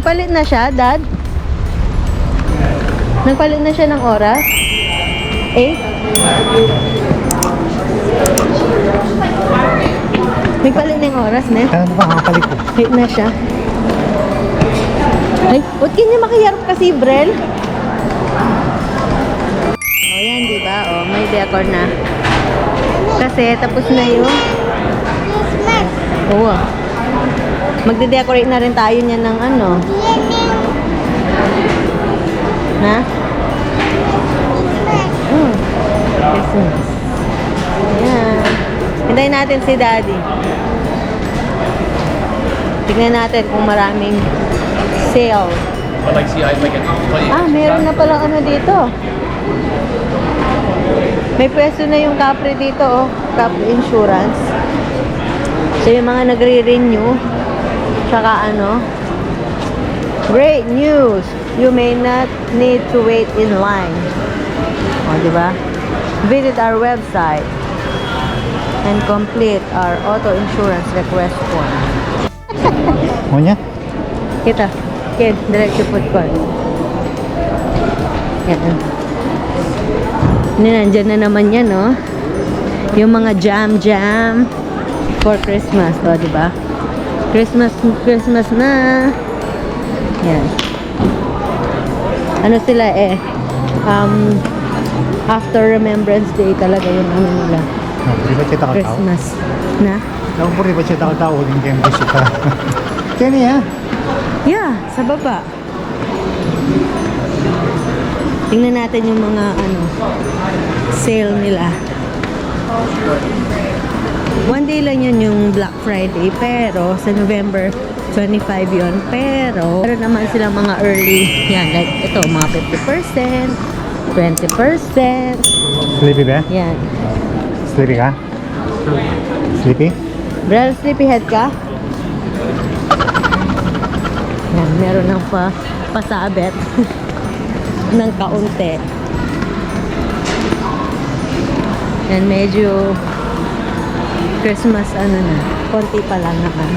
Nagpalit na siya, Dad? Nagpalit na siya ng oras? 8? Nagpalit na yung oras, ne? Ano ba kakapalit ko? 8 na siya. Ay, ba't kanya makiyarap kasi, Brel? O yan, diba? O, may decor na. Kasi, tapos na yung... Oo. Magde-decorate na rin tayo niyan ng ano. Na? Christmas. Ayan. Hintayin natin si Daddy. Tignan natin kung maraming sale. Meron na palang ano dito. May pwesto na yung Capri dito, oh. Capri Insurance. So, yung mga nagre-renew. Tsaka ano. Great news! You may not need to wait in line. O, diba? Visit our website and complete our auto insurance request form. O niya? Kita. Ken, direct to food court. Yan. Nandyan na naman yan, no? Yung mga jam for Christmas, o, diba? Christmas na. Yan. Ano sila after Remembrance Day talaga yung ano nila. Di ba siya takal-tao? Christmas. Na? Ako po rin ba siya takal-tao? Huling kayo gusto ka. Kaya niya? Yeah, sa baba. Tingnan natin yung mga ano sale nila. One day lang yun yung Black Friday, pero sa November 25 yun, pero meron naman silang mga early, yan, like ito, mga 50%, 20%. Sleepy ba? Yan. Sleepy ka? Sleepy? Brel, sleepyhead ka? Yan, meron ng pasabit ng kaunti. Yan, medyo Christmas ano na, konti pa lang naman.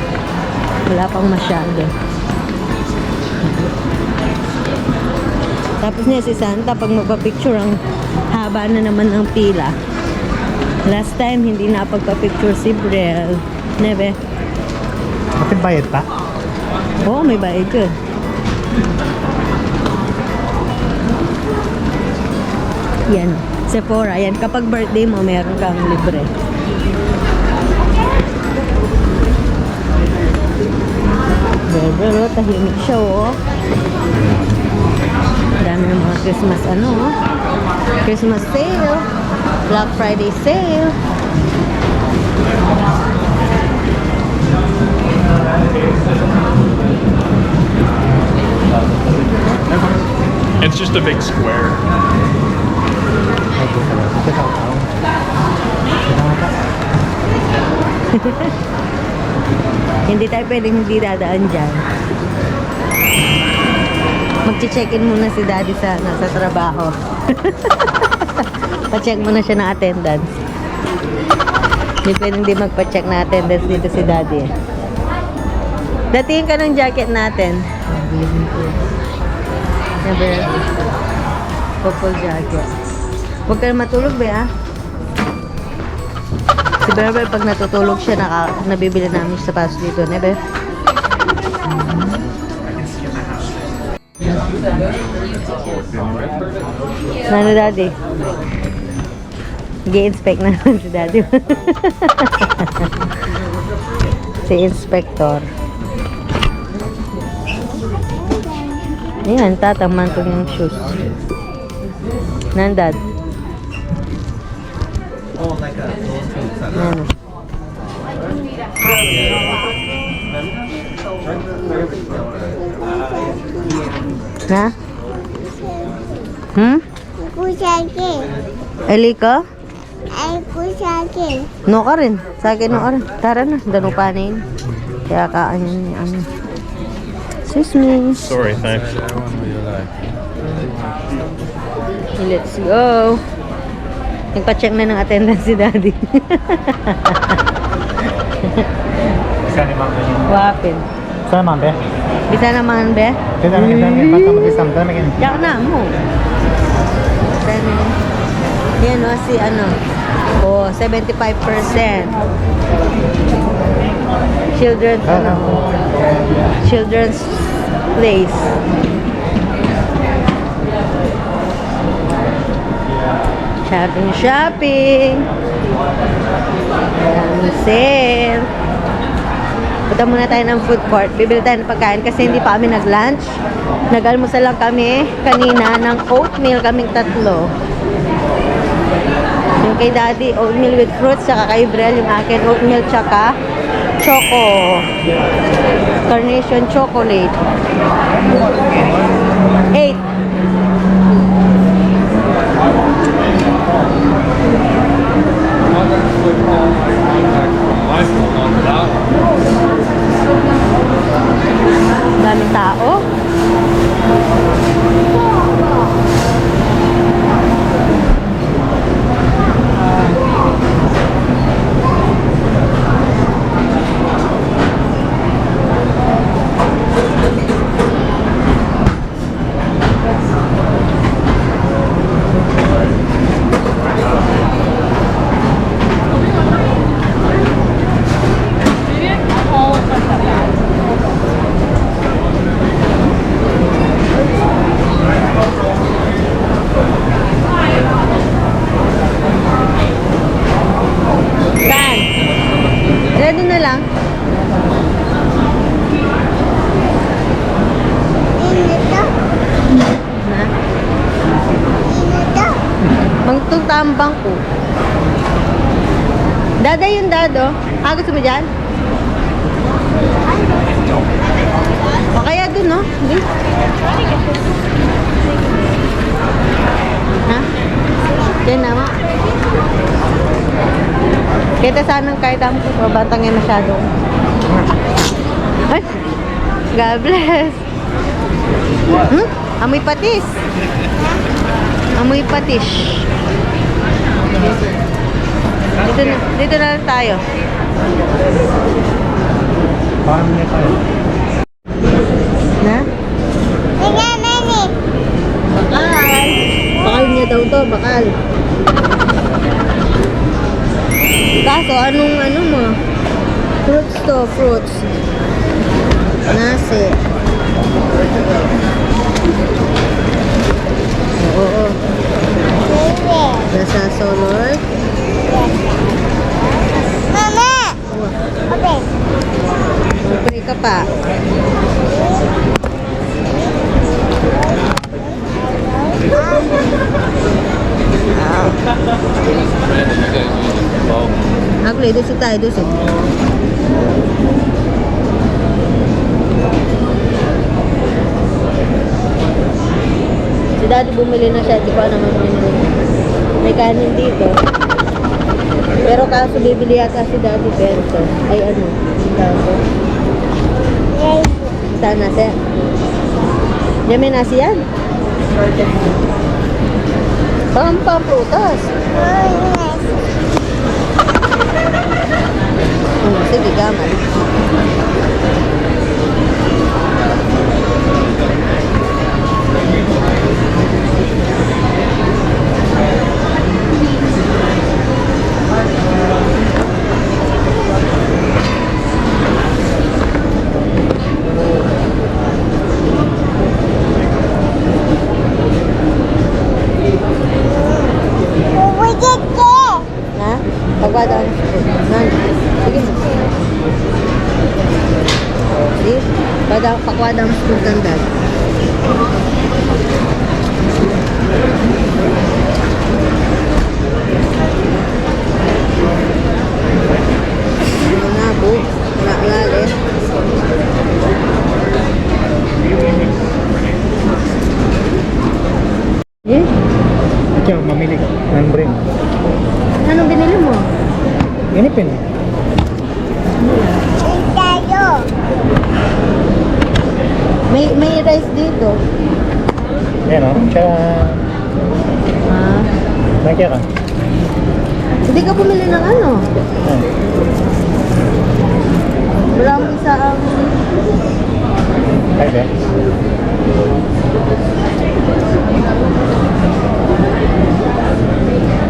Wala pang masyado. Tapos niya si Santa, pag magpa-picture, ang haba na naman ng pila. Last time, hindi na pagpa-picture si Brel. Nebe? Bakit bayad pa? Oo, may bayad yun. Yan, Sephora. Yan, kapag birthday mo, meron kang libre. Pero tahimik siya, oh. Dami ng mga Christmas ano, oh. Christmas sale, Black Friday sale. It's just a big square. Siya takal-tao. Siya takal-tao. Hindi tayo pwedeng hindi dadaan dyan. Mag-check-in muna si Daddy sa trabaho. Pa-check muna siya ng attendance. Hindi pwedeng hindi magpa-check na attendance dito si Daddy. Datingin ka ng jacket natin. Never. Purple jacket. Huwag ka na matulog ba, ah? Si Berbel, pag natutulog siya, nabibili namin siya sa paso dito. Nebe? Nano, Daddy? Nag-i-inspect na naman si Daddy. Si Inspector. Ayan, tataman ko yung shoes. Nandad? Ano? Ha? Kusake. Elika? Ay, kusake. No ka rin. Sa akin no ka rin. Tara na. Danupanin. Kaya kaan yun ni ano. Excuse me. Sorry, thanks. Let's go. Nagpa-check na ng attendance si Daddy. Saan ni Mama yun? Wapin. Bisa naman, be. Bisa naman, be? Kita naman, basta mag-isam. Kita naman. Yak na mo. Then, yan o, si ano. Oh, 75%. Children's, ano. Children's place. Shopping, shopping. Daming sale. Punta muna tayo ng food court. Bibili tayo ng pagkain kasi hindi pa kami nag-lunch. Nag-almusal lang kami kanina ng oatmeal kaming tatlo. Yung kay daddy, oatmeal with fruits. Saka kay Brel, yung akin, oatmeal tsaka choco. Carnation chocolate. 8. Daming tao. Saan? Ready na lang. Dito. Na? Dito. Magtutambang ko. Dada yung dado. Ah, gusto mo dyan? O kaya dun, no? Hindi. Ha? Diyan naman. Kita sanang kahit ang puto, batang yan masyado. Ay! God bless! Hmm? Amoy patis! Amoy patis. Dito na lang tayo. Paano niya tayo? Na? Tingnan nani. Bakal! Bakal niya daw to, bakal. Kaso, anong ano mo? Fruits to, fruits. Nasi. Oo. Sige. Nasa Solor. Mama. Okay. Mag-pray ka pa. Actually, doon tayo, doon. Si daddy bumili na siya, di pa naman bumili. May kanin dito. Pero kaso bibili yata si daddy perso. Ay ano, perso. Yes. Saan nasi? Diyan may nasi yan. Pampaprutas. Oh, yes. Sige, gaman. Bubujit ka. Na? Pagwada ang nan. Sige mo. Sige. Pagwada ang school tandaan. Nabo. Laalali. Yeah. Ikaw, mamili ka ng brain. Anong binili mo? Ganipin. Tayo. May rice dito. Yan o. Tsaka, Ah. nagya ka. Hindi ka bumili ng ano? Yan. Walang isa ang... Pwede.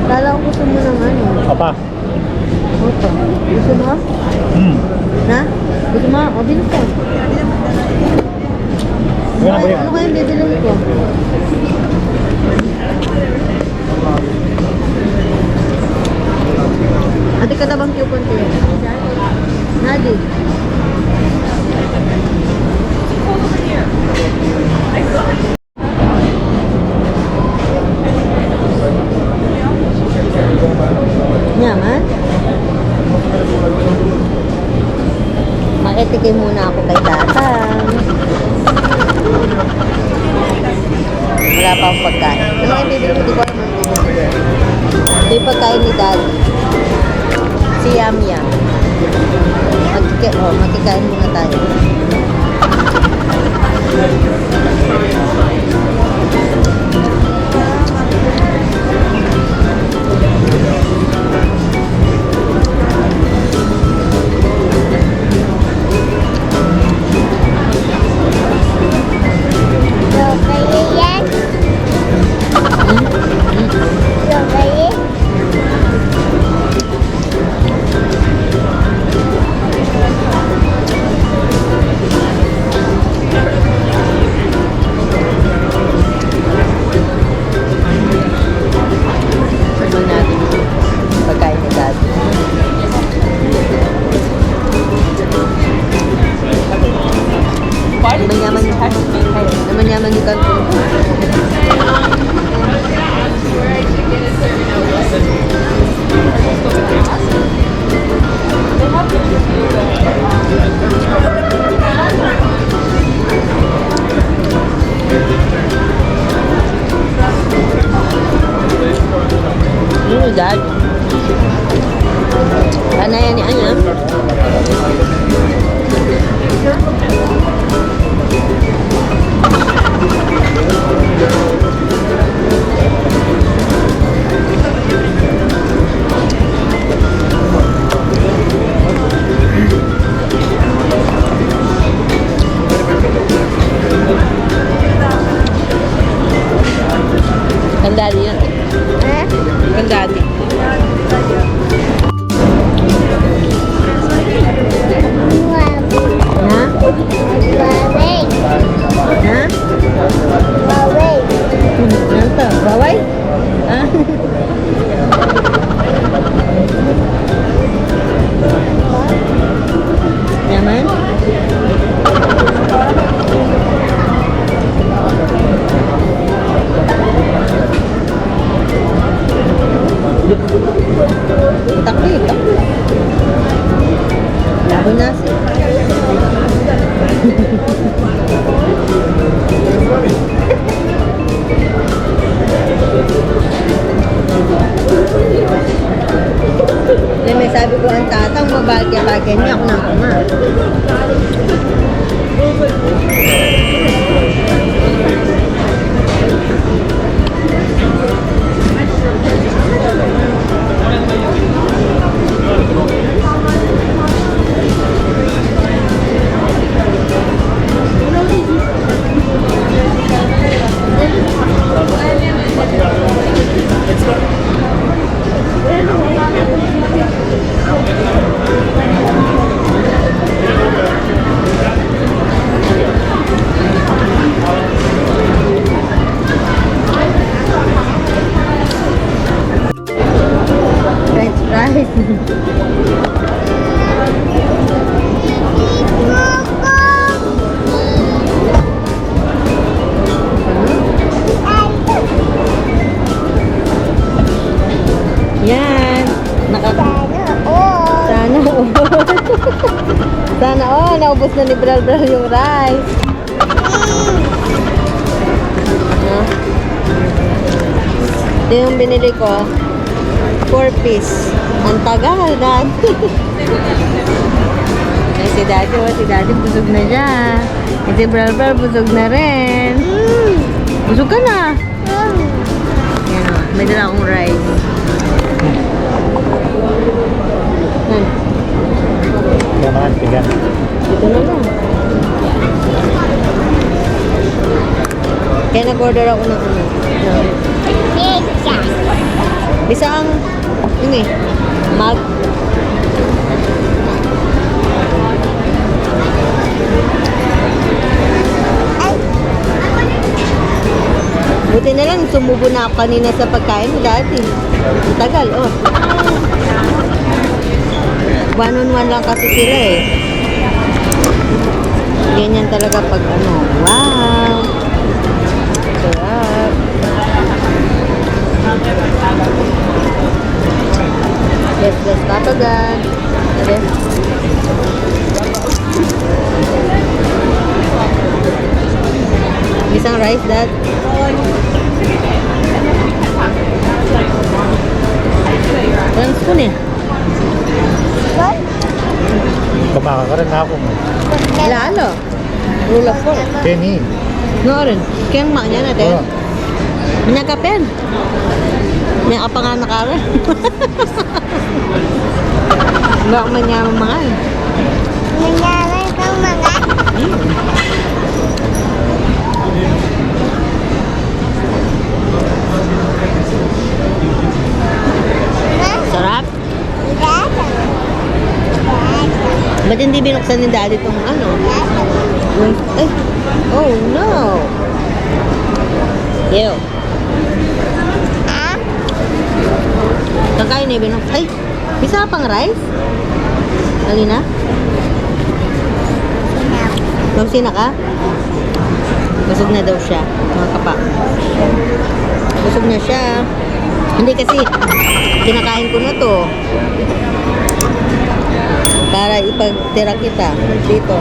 Kala ko gusto mo ng ano. Apa? Opo. Gusto mo? Na? Gusto mo? O, bilis ka. Yan ba yun? Ano kayang bibilin ko? Ate ka tabang coupon ko yan. Nadi. Nyaman? Makitikim muna ako kay tatang. Wala pa akong pagkain. Ano kayo bibili mo? Di ko alam ang bibili. Ito yung pagkain ni Daddy. Si Yam Yam. Magkikain muna tayo. Tignan natin yung pagkain ni Daddy. Naman yaman yung kanto. Ini Dad. Ano yan ni Anya? Kan Daddy yan. Kan Daddy. Ha? Ha? Ano to? Baway? Ha? Yaman? Takli. Labo nasi. May sabi ko ang tatang mabagya-bagya niya ako nang kuma. French fries. Yan. Sana all. Sana all. Naubos na ni Bral yung rice. Ito yung binili ko. 4-piece. Ang tagal na. Ay, si Daddy, si Daddy busog na siya. Si Bral busog na rin. Busog ka na. Yan o, may dala akong rice. Yan naman, tigan. Ito na lang. Kaya nag-order ako ng Pizza. isang, yun eh, mag. Ay, Buti na lang, sumubo na ako kanina sa pagkain mo dati. Ang tagal, oh. One on one lang kasi sila eh. Ganyan talaga pag ano. Wow! Sarap. Let's stop agad. Sabi. Isang rice, Dad. Walang spoon eh. what? Kumakakaroon na ako. Lalo. Rule of four. Kenny. Noon. Kaya ang maknya natin. Oh. Minakapen. May ka pa nga nakara. Baka manyaman mga eh. Nangyari kang mga. Sarap. Dada. Ba't hindi binuksan ni Daddy itong ano? Yung, ay. Oh no. Ew. Ah? Kakain na binuksan. Ay. Bisa pang rice? Lagi na? Magsina ka? Busog na daw siya, mga kapa. Busog na siya. Hindi kasi, kinakain ko na to. Para ipagtira kita dito.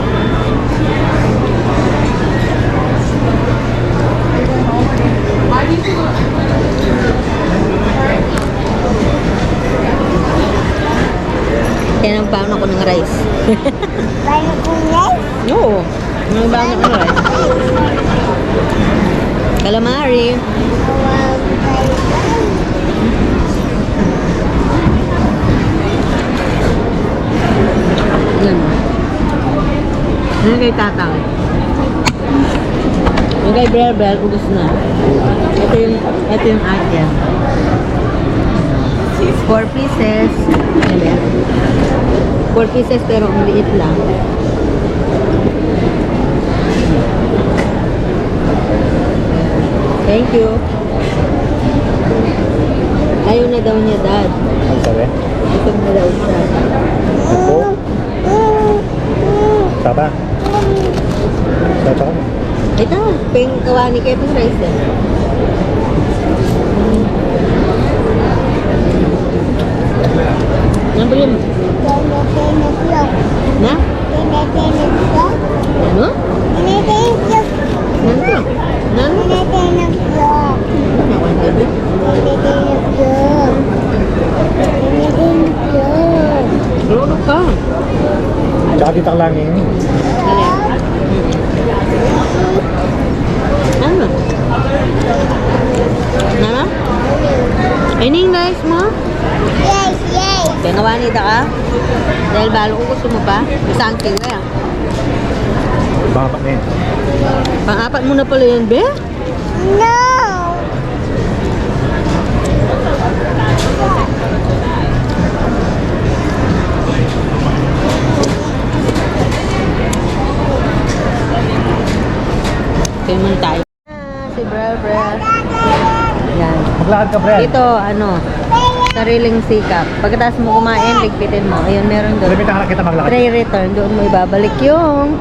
Kaya nagbaon ako ng rice. Paano kung rice? Oo. Nagbaon ako ng rice. Calamari. Yan. Yan kay tatang. Yung kay Bel Bel, ubos na. Ito yung akin. 4 pieces. Ayan. 4 pieces pero ang liit lang. Thank you. Ayaw na daw niya, Dad. Ano sabi? Busog na daw siya. Ako? Saba? Saba ka? Ito, ping kawani kayo pang rice eh. Nabili mo? Na? Ano? Nandito. Nandito. Ako ang gabi. Lolo ka. Tsaka dito ka lang yun. Dali. Ano? Nana? Ining rice mo? Yes, yes. Kaya nawanida ka? Dahil balo ko gusto mo pa? Isang king kaya. Baka na yun. Pang-apat mo na pala yan, be? No. Kaya muna tayo. Si Brel Brel. Yan. Maglakad ka, Brad. Dito, ano, sariling sikap. Pagkatapos mo kumain, ligpitin mo. Ayun, meron doon. Limita ka na kita maglakad. Tray return. Doon mo ibabalik yung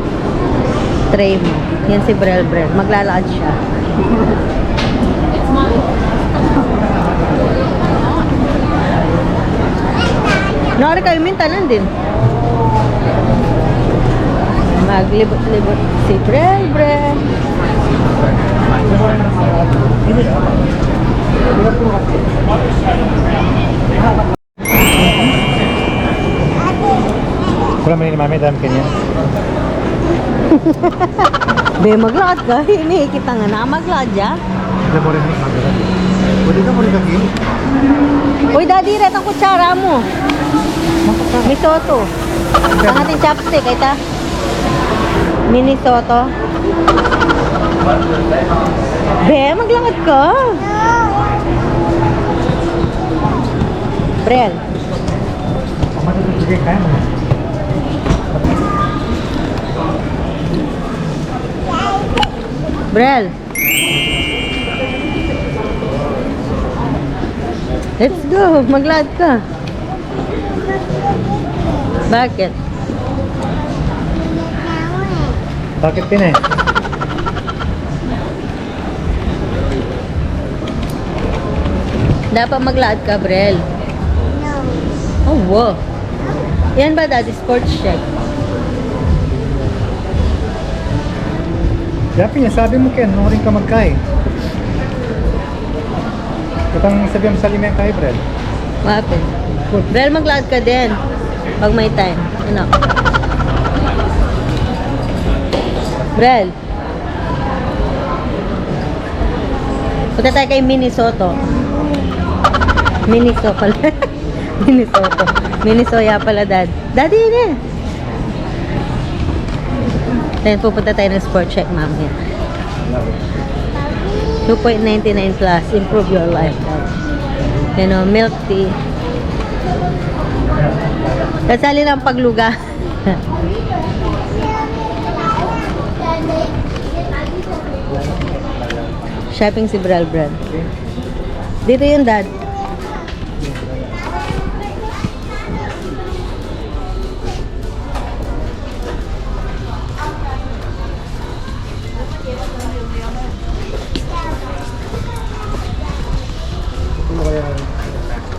tray mo. Yan si Brel Brel. Maglalakad siya. Nori kayo mintanan din. Maglibot-libot si Brel Brel. Wala mo ni Mami, dam kanya. Be, maglakad ka. Hinihikita nga na. Maglakad ya. Hindi mo rin maglakad. Pwede ka mo rin kaki. Uy, Daddy, ret ang kutsara mo. Misoto. Ang ating chopstick, ay ta. Minnesota. Be, maglakad ka. Brel. Sige, kaya mo. Brel. Let's go. Maglakad ka. Bakit? Bakit Pinay? Dapat maglakad ka, Brel. No. Oh, wow. Yan ba, Daddy? Sports check. Dapat niya, sabi mo Ken, nung rin ka magkain. Katang sabi mo sa lima yung kain, Brel. What happened? Brel, maglakad ka din. Pag may time. Ano? Brel. Punta tayo kay Minnesota. Minnesota pala. Minnesota. Minnesota pala, Dad. Daddy, yun eh. Then, pupunta tayo ng sport check, mamaya. 2.99 plus. Improve your life, Dad. You know, milk tea. Kasali ng pagluga. Shopping si Brel. Dito yun, Dad.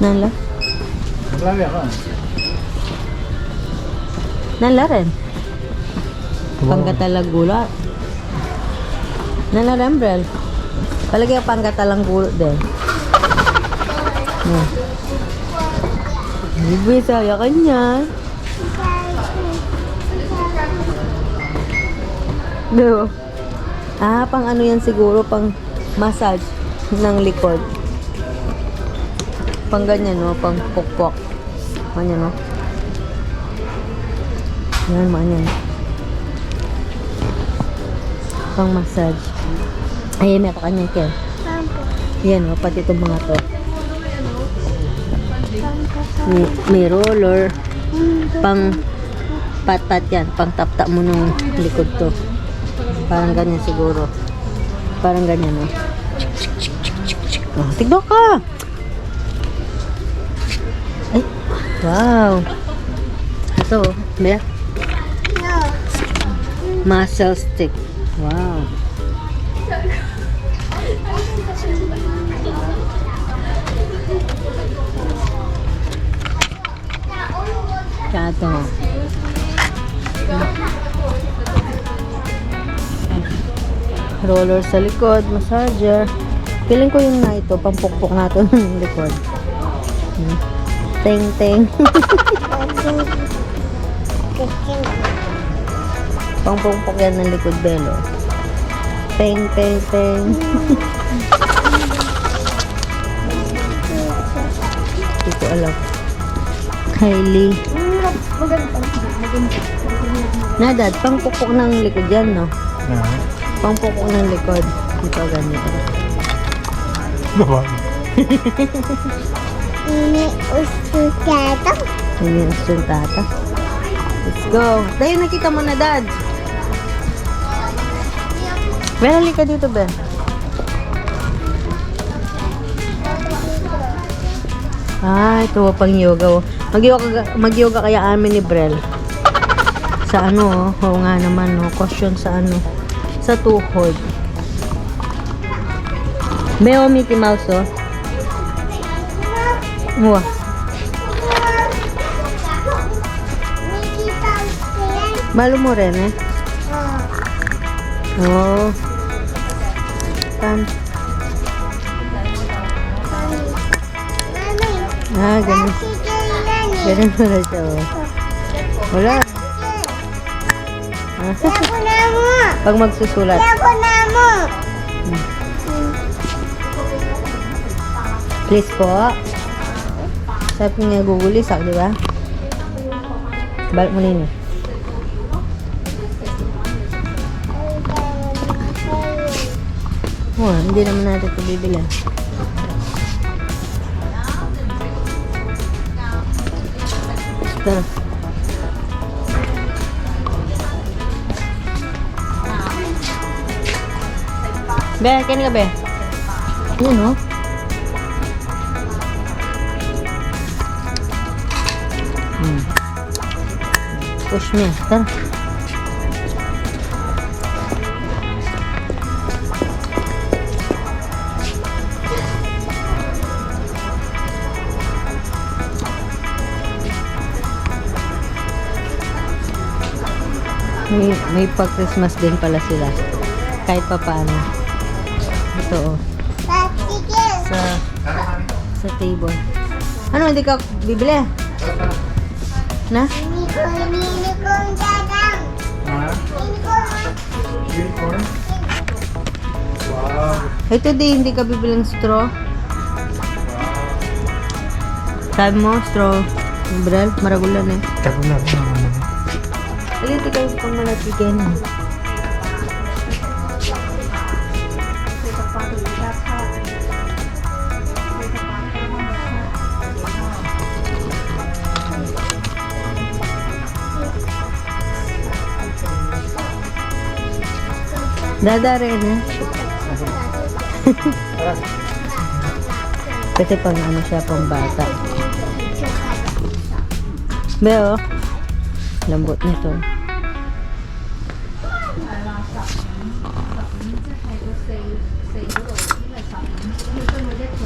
Nala? Maglawi ako. Nala rin. Panggatalang gula. Nala rin, Brel. Palagi ang panggatalang gulo din. Ibi, saya ka niya. No. Ah, pang ano yan siguro, pang massage ng likod. Pang ganyan, no? Pang pokpok. Ganyan, no? Yan, manyan. Pang massage. Ay, may pa kanya, Ken. Yan, no? Pati itong mga to. May roller. Pang pat-pat yan. Pang tap-tap mo ng likod to. Parang ganyan siguro. Parang ganyan, no? Oh, tignan ka! Ay, wow! Ito, may No. muscle stick. Wow! Ito. Roller sa likod, massager. Feeling ko yung na ito, pampukpok natin ng likod. Ting-ting. Pampukpok yan ng likod, Belo. Ting, ting, ting. Hindi ko alam. Kylie. Nadad, pangpukpok ng likod yan, no? Pangpukpok ng likod. Ito, ganito. Babae. Ini ustukato. Ini yung tata. Let's go. Dahil nakita mo na, Dad. Ben, halika dito, Ben. Ah, ito pang yoga. Mag-yoga kaya amin ni Brel. Sa ano, oo nga naman, no? Caution sa ano. Sa tuhod. May Mickey Mouse, oh. Wow. Malo mo rin, eh? Oh. Tan. Ah, ganun. Ganun pala siya, oh. Wala. Ako na mo. Pag magsusulat. Ako na mo. Please po. Sabi nga gugulisak, di ba? Balik mo nini. Oh, hindi naman natin ito bibili. Tara. Be, kini ka, Be? Yan, oh. Push me. Tara. May pag-Christmas din pala sila. Kahit pa paano. Ito, oh. Patigil. Sa table. Ano, hindi ka bibili? Na? Unicorn dadang. Unicorn. Ito hindi ka bibili ng straw. Sabi mo, straw. Brel, maragulan eh. Kagulat naman. Hindi kayo pang malatikin. Dada rin eh. Kasi pang ano siya, pang bata. Beo, lambot nito.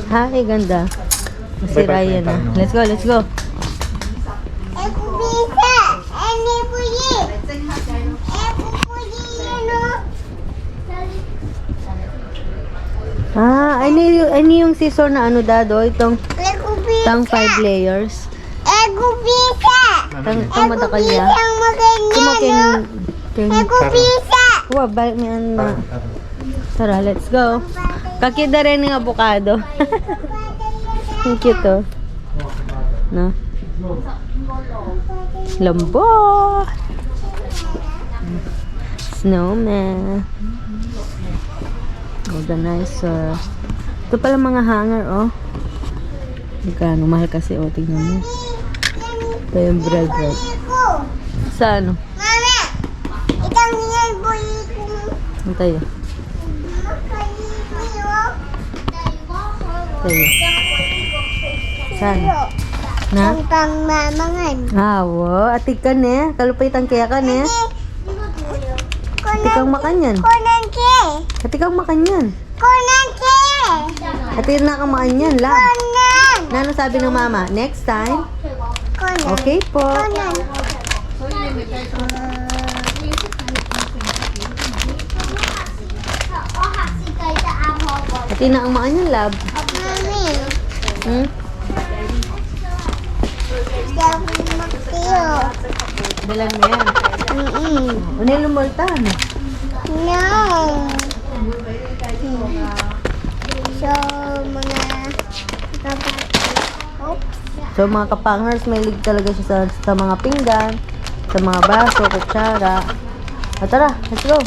Hi, ganda. Masira yan na. Let's go, let's go. Aku bisa. Ini puji. Aku puji, ano? Ini yung scissor na ano, Dado? Itong Aku bisa. tang 5 layers. Aku bisa. Itong matakalya. Yang makanya, Kumakin. Aku bisa. Wah, balik may ano na. Tara, let's go. Kakida rin ng avocado. Ang cute, oh. No? Lambot! Snowman. Organizer. Ito pala mga hanger, oh. Magkano? Mahal kasi, oh. Tingnan mo. Ito yung bread. Aku. Sa ano? Mama, ikaw niya boy ko. Ano tayo? Tayo. Saan? Na? Pang mamangan. Awo, atik ka ne. Kalupay tangkaya ka ne. Atik kang makan yan. Kunan ke. Atik kang makan yan. Kunan ke. Atik na kang makan yan, lab. Kunan. Ano sabi ng mama? Next time? Kunan. Okay po. Kunan. Atik na ang makan yan, lab. Mami, Hmm? siya magtiyo. Dalang mo yan. Unay lumultan. No. So, mga kapatid. Oops. So mga kapangers, may lig talaga siya sa mga pinggan, sa mga baso, kutsara. Tara, let's go.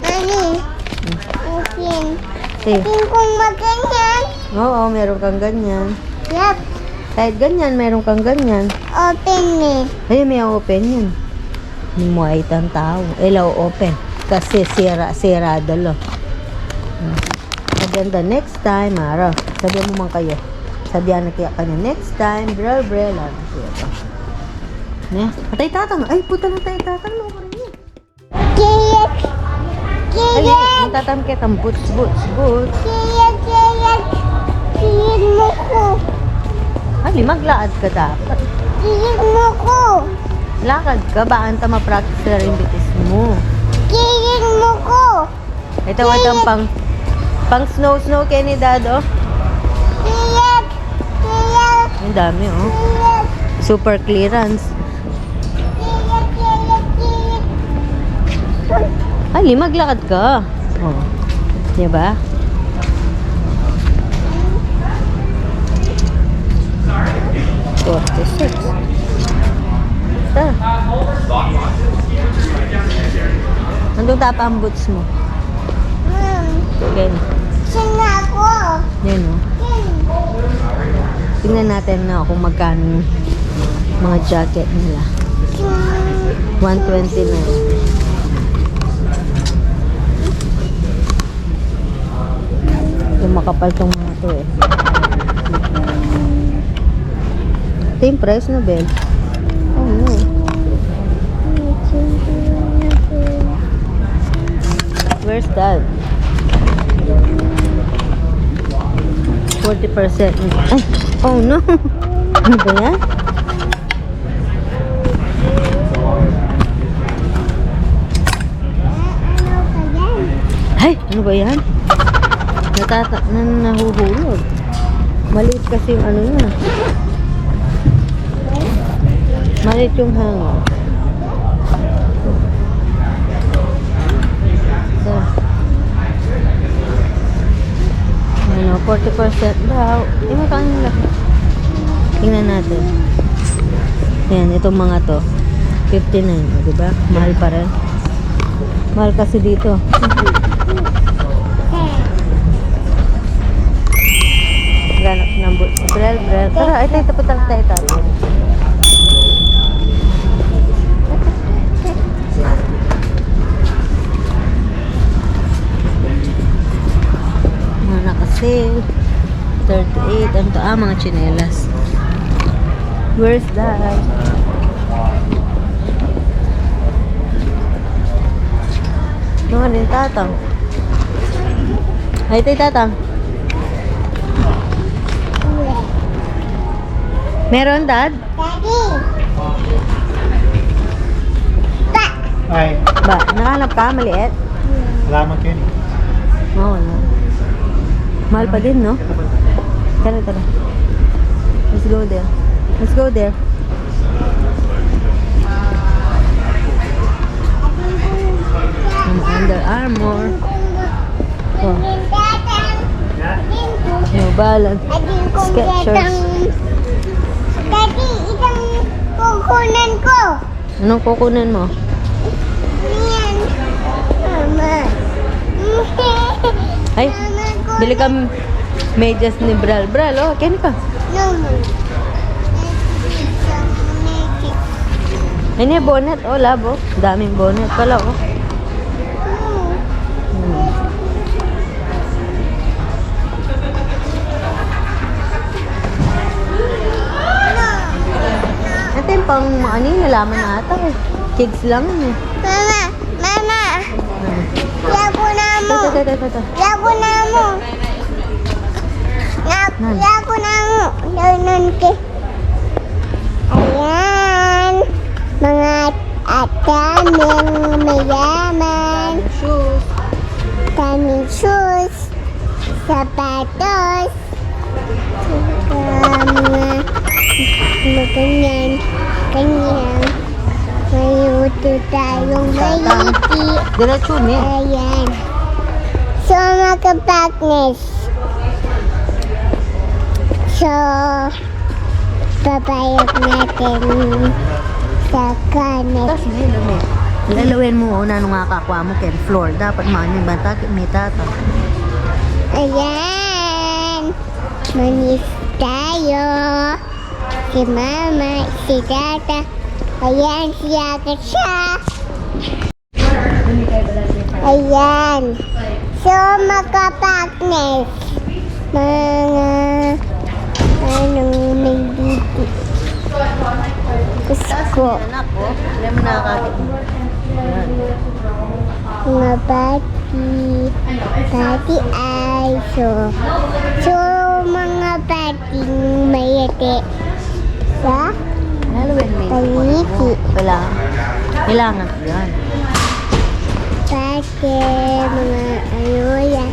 Mami, akin. Eh, Akin kong maganyan. oo, meron kang ganyan. Yep. Kahit ganyan, meron kang ganyan. Open ni. Ay, may open yun. Hindi mo ay itang tao. Ilaw open. Kasi sira dalo. Maganda next time, Mara. Sabihan mo man kayo. Sabihan na kaya kanya next time. Brel. Ne? Patay tatang. Ay, puta na tayo tatang. No, Kiyat. ay, Kiyat. matatam kita. Boots. Kiyat. Kiyat mo ko. Ay, maglaad ka dapat. Kiyat mo ko. Lakad ka. Baan ta ma-practice na rin bitis mo. Kiyat mo ko. Ito ang pang snow Kenny Dado. Kiyat. Ang dami, oh. Kiyat. Super clearance. Ay, maglakad ka. Oh. Diba? $46. Basta. Nandun tapa ang boots mo. Okay. Saan Yan o. Tingnan natin na kung magkano yung mga jacket nila. 129. Yung makapal tong mga to eh. Ito yung price na, Bel. Oh no. Where's that? 40%. Ay! Oh no! Ano ba yan? Ay! Ano ba yan? Nahuhulog. Maliit kasi yung ano niya. Maliit yung hangin. So, ano, 40% daw. Magkano nila? Tingnan natin. Yan, itong mga to. 59, diba? Mahal pa rin. Mahal kasi dito. Ganap ng brel. Tara, ay tayo tapos tayo. Mga naka-sale. 38. Ano to? Mga tsinelas. Where's that? Mga din tatang. Ay tayo tatang. Meron, Dad? Daddy. Ay, Ba, nakahanap ka? Maliit? salamat yun. Oo, wala. Mahal pa din, no? Tara. Let's go there. Let's go there. Under Armour. Oh, New Balance. Skechers. Daddy, isang kukunan ko. Anong kukunin mo? Yan. Mama. Ay, Mama ko. bili ka medyas ni Bral. Bral, oh, kini ka. No. Ay, niya, bonnet. Oh, labo. Daming bonnet pala, oh. Ito yung pang, ano yung nalaman na ata eh. Kids lang eh. Mama. Yago na mo. Ito. Yago na mo. Yago na mo. Nanti. Ayan. Mga ataming mayaman. Shoes. Daming shoes. Sapatos. Mga ganyan. Mayuto tayong maliti. Diretso niya. Ayan. So, mga partners. So, papayag natin sa kanet. Tapos may lumi. Lalawin mo una nung kakakuha mo ken floor. Dapat man yung bata, may tata. Ayan. Manis tayo. Si mama, si tata. Ayan, siya ka siya. Ayan. So, mga partners. Mga anong may dito. Kusko. Anak ko, hindi mo nakakakit. Yan. Mga pati ay so mga pati mayate sa Lalawin mo Paliti. Kailangan ko yan. pati mga yan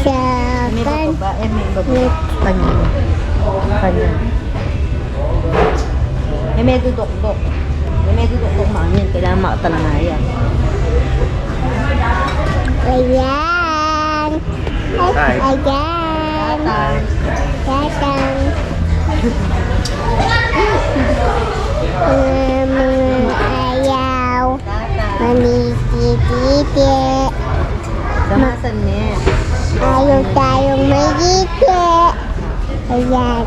sa May kan babae, may babae. Kanya. May dudok-dok. May dudok-dok mga yan. Kailangan makatalanayan. ayan. Hi. Ayan. Datang. Mga ayaw. Manitititi. Samasan niya. Ayaw tayong magiti. Ayan.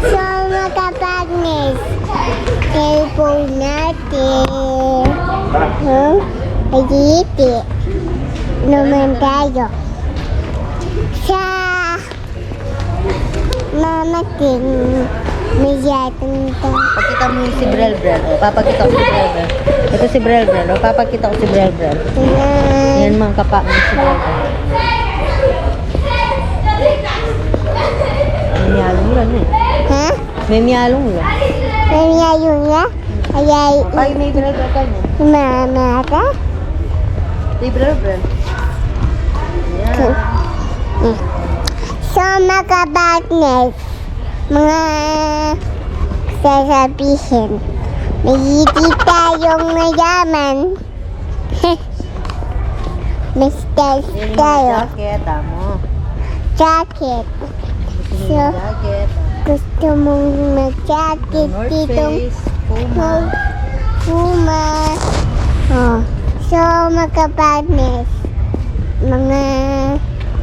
So, mga partners, cellphone natin. Magiti. Naman tayo. Sa Mama Ting, may yatang ito. Pakita mo yung si Brel Brel. O, papakita ko si Brel Brel. Ito si Brel Brel. O, papakita ko si Brel Brel. Ayan. Yan mga kapa mo si Brel Brel. May miyalong lang eh. Ha? May miyalong lang. Nangyayong nga? Ayay, Ay, may Brel Brel ka niya. mama ka? Si Brel Brel. Yan. So, mga partners, mga sasabihin, may hindi tayong mayaman. May stars Yan yung tayo. jacket, mo. Jacket. Gusto So, niyo yung jacket. gusto mong mag-jacket North ditong Face, Puma. Puma. Oh. So, mga partners, mga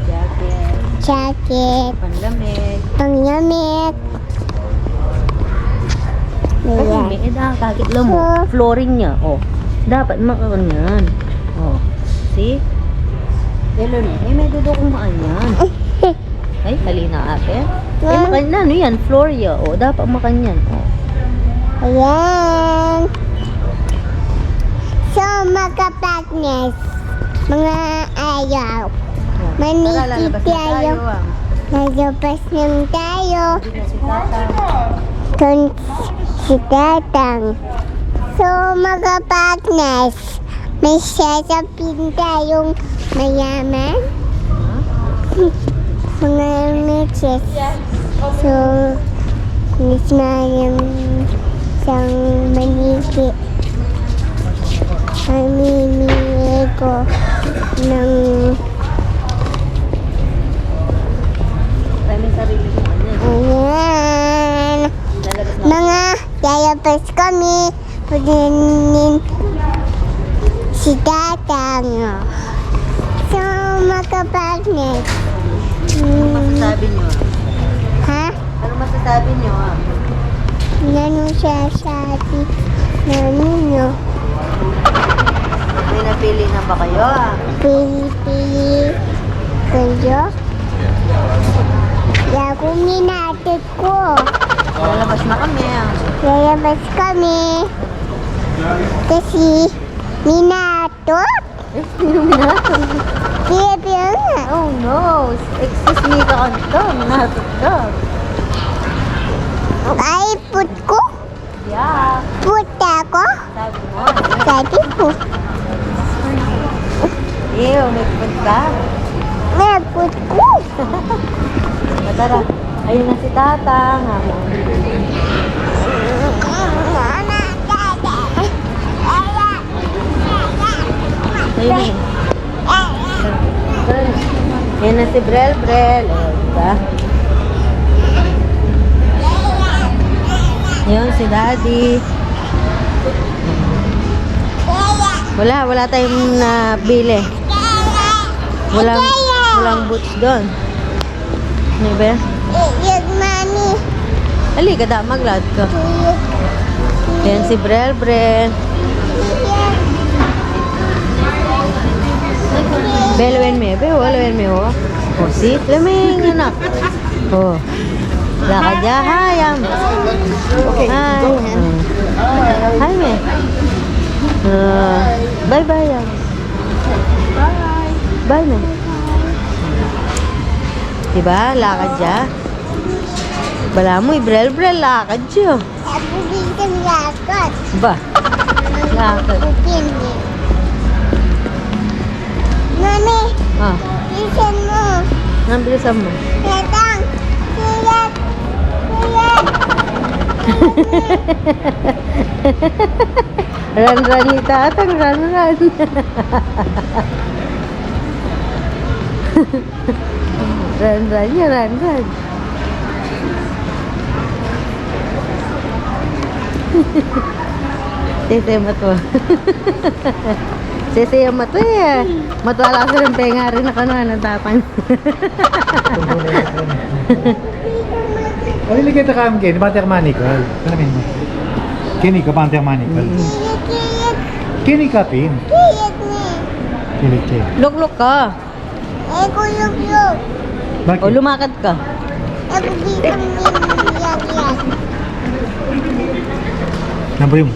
Jacket. jacket, Panlamig. panglamit. Ay, Ayan. may kakit lang mo. So, Flooring niya. Oh. Dapat makaroon yan. Oh. See? Hello na. Eh, may dudukong maan yan. Ay, halina ate. Eh, makan ano yan? Floor ya. Oh, dapat makan yan. Oh. Ayan. So, mga partners, mga ayaw. Oh. Manikit Tara, lalabas na tayo. ah. Nalabas lang tayo. Hindi na si tata. Doon si Tatang. So, mga partners, may sasabihin tayong mayaman. Mga mixes. So, miss na yung isang maniki. Mamimili ko ng Tayo may sarili mo. Ano yan? ayan. Lalabas na. Mga lalabas kami. Pagdanin si Tatang. So, mga partners. Ano masasabi nyo? Ha? Ano masasabi nyo ah? Ano siya sabi na ninyo? May napili na ba kayo ah? Pili-pili kayo? Yago minatot ko. Lalabas na kami ah. Lalabas kami. Kasi minatot? Eh, sino minato? Kaya nga. Oh no! Excuse me ka kanto. Minatot ka. Ay, put ko? Yeah. Puta ko? Sabi mo. Sabi ko. Ew, may put ka. May put ko. Matara. Ayun na si Tatang. Ayun na. Tara na. Ayun na si Brel Brel. Ayun, diba? Ayun si Daddy. Wala tayong nabili. Walang boots doon. Ano ba? Yung mami. Halika da, maglad ka. Yan si Brel Brel. Beluin me, beluin me, oh. Oh, si, laming anak. Oh. Lakad ya, hayam. Okay. Hi. Hi, me. Bye-bye, yan. Bye, me. Diba, lakad ya. Bala mo, Brel Brel, lakad siya. Ako din kang lakad. Ba? Lakad. Putin Mami, Ah, listen mo. nabilisan mo. Tatang, silat. Silat. Ran-ran ni Tatang, ran-ran. Ran-ran niya, ran-ran. Tete mo to. Sisi yung matu ya. Matwala sa rin penga rin ako na natapan. Oh, ini kita kam gini, pantai manikal. Kalamin mo. Kini ka pantai manikal. Kini ka pin. Kini ke. Luk-luk ka. O Bakit? lumakad ka. Nabrim.